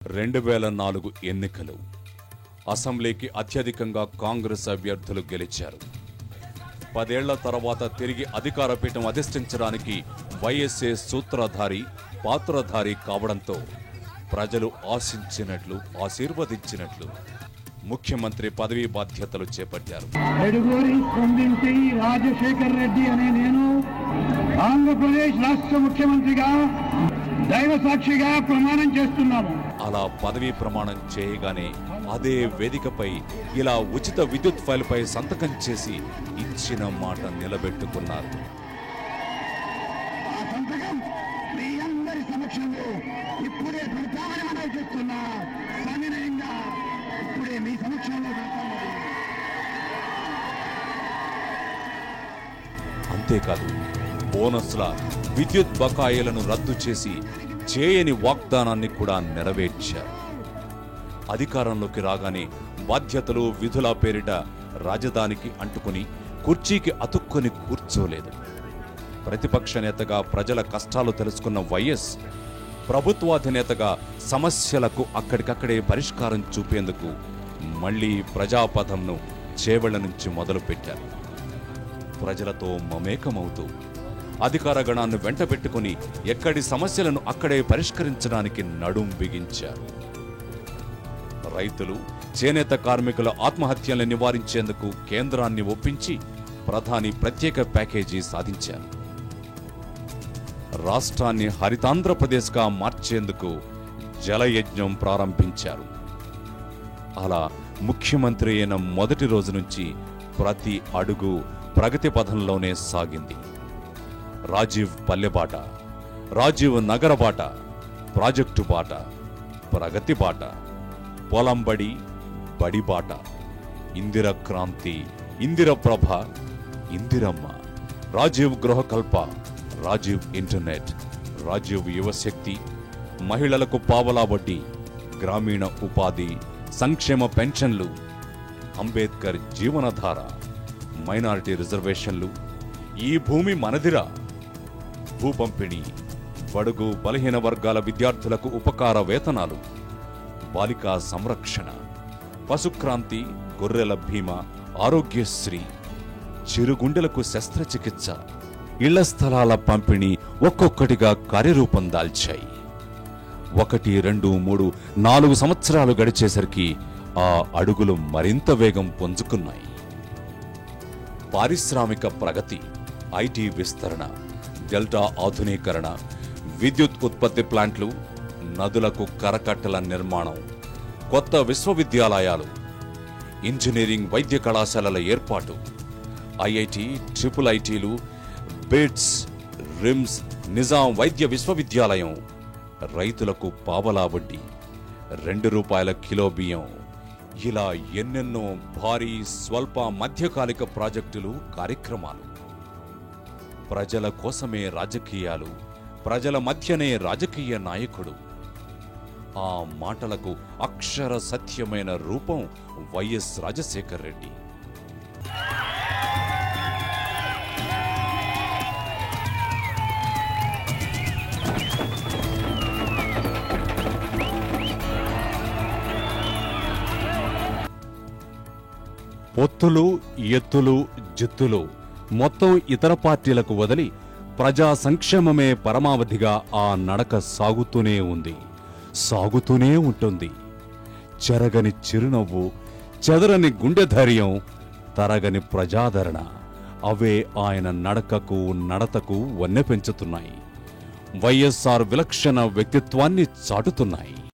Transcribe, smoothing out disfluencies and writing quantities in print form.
2004 ఎన్నికలు అసెంబ్లీకి అత్యధికంగా కాంగ్రెస్ అభ్యర్థులు గెలిచారు. 10 ఏళ్ల తర్వాత తిరిగి అధికార పీఠం అధిష్ఠించడానికి వైఎస్ఏ సూత్రధారి పాత్రధారి కావడంతో ప్రజలు ఆశీర్వదించినట్లు ముఖ్యమంత్రి పదవీ బాధ్యతలు చేపట్టారు. రాజశేఖర్ రెడ్డి అనే నేను ఆంధ్రప్రదేశ్ రాష్ట్ర ముఖ్యమంత్రిగా దైవ సాక్షిగా ప్రమాణం చేస్తున్నాను. అలా పదవీ ప్రమాణం చేయగానే అదే వేదికపై ఇలా ఉచిత విద్యుత్ ఫైల్పై సంతకం చేసి ఇచ్చిన మాట నిలబెట్టుకున్నారు. అంతేకాదు, బోనస్ల విద్యుత్ బకాయిలను రద్దు చేసి చేయని వాగ్దానాన్ని కూడా నెరవేర్చారు. అధికారంలోకి రాగానే బాధ్యతలు విధుల పేరిట రాజధానికి అంటుకుని కుర్చీకి అతుక్కొని కూర్చోలేదు. ప్రతిపక్ష నేతగా ప్రజల కష్టాలు తెలుసుకున్న వైఎస్ ప్రభుత్వాధినేతగా సమస్యలకు అక్కడికక్కడే పరిష్కారం చూపేందుకు మళ్లీ ప్రజాపథంను చేవెళ్ల నుంచి మొదలుపెట్టారు. ప్రజలతో మమేకమవుతూ అధికార గణాన్ని వెంటబెట్టుకుని ఎక్కడి సమస్యలను అక్కడే పరిష్కరించడానికి నడుం బిగించారు. రైతులు, చేనేత కార్మికుల ఆత్మహత్యలను నివారించేందుకు కేంద్రాన్ని ఒప్పించి ప్రధాని ప్రత్యేక ప్యాకేజీ సాధించారు. రాష్ట్రాన్ని హరితాంధ్రప్రదేశ్గా మార్చేందుకు జలయజ్ఞం ప్రారంభించారు. అలా ముఖ్యమంత్రి అయిన మొదటి రోజు నుంచి ప్రతి అడుగు ప్రగతి పథంలోనే సాగింది. రాజీవ్ పల్లెబాట, రాజీవ్ నగర బాట, ప్రాజెక్టు బాట, ప్రగతి బాట, పొలంబడి బడిబాట, ఇందిర క్రాంతి, ఇందిర ప్రభ, ఇందిరమ్మ, రాజీవ్ గృహకల్ప, రాజీవ్ ఇంటర్నెట్, రాజీవ్ యువశక్తి, మహిళలకు పావలా వడ్డీ, గ్రామీణ ఉపాధి, సంక్షేమ పెన్షన్లు, అంబేద్కర్ జీవనధార, మైనారిటీ రిజర్వేషన్లు, ఈ భూమి మనదిరా, భూ పంపిణీ, బడుగు బలహీన వర్గాల విద్యార్థులకు ఉపకార వేతనాలు, బాలికా సంరక్షణ, పశుక్రాంతి, గొర్రెల బీమా, ఆరోగ్యశ్రీ, చిరుగుండెలకు శస్త్రచికిత్స, ఇళ్ల స్థలాల పంపిణీ ఒక్కొక్కటిగా కార్యరూపం దాల్చాయి. 1, 2, 3, 4 సంవత్సరాలు గడిచేసరికి ఆ అడుగులు మరింత వేగం పుంజుకున్నాయి. పారిశ్రామిక ప్రగతి, ఐటీ విస్తరణ, డెల్టా ఆధునీకరణ, విద్యుత్ ఉత్పత్తి ప్లాంట్లు, నదులకు కరకట్టల నిర్మాణం, కొత్త విశ్వవిద్యాలయాలు, ఇంజనీరింగ్ వైద్య కళాశాలల ఏర్పాటు, ఐఐటి, ట్రిపుల్ ఐటీలు, బిట్స్, రిమ్స్, నిజాం వైద్య విశ్వవిద్యాలయం, రైతులకు పావలా వడ్డీ, ₹2 కిలో బియ్యం, ఇలా ఎన్నెన్నో భారీ స్వల్ప మధ్యకాలిక ప్రాజెక్టులు, కార్యక్రమాలు. ప్రజల కోసమే రాజకీయాలు, ప్రజల మధ్యనే రాజకీయ నాయకుడు. ఆ మాటలకు అక్షర సత్యమైన రూపం వైఎస్ రాజశేఖర్ రెడ్డి. పొత్తులు, ఎత్తులు, జిత్తులు మొత్తం ఇతర పార్టీలకు వదిలి ప్రజా సంక్షేమమే పరమావధిగా ఆ నడక సాగుతూనే ఉంటుంది. చెరగని చిరునవ్వు, చెదరని గుండె ధైర్యం, తరగని ప్రజాదరణ, అవే ఆయన నడకకు నడతకు వన్నె పెంచుతున్నాయి. వైఎస్ఆర్ విలక్షణ వ్యక్తిత్వాన్ని చాటుతున్నాయి.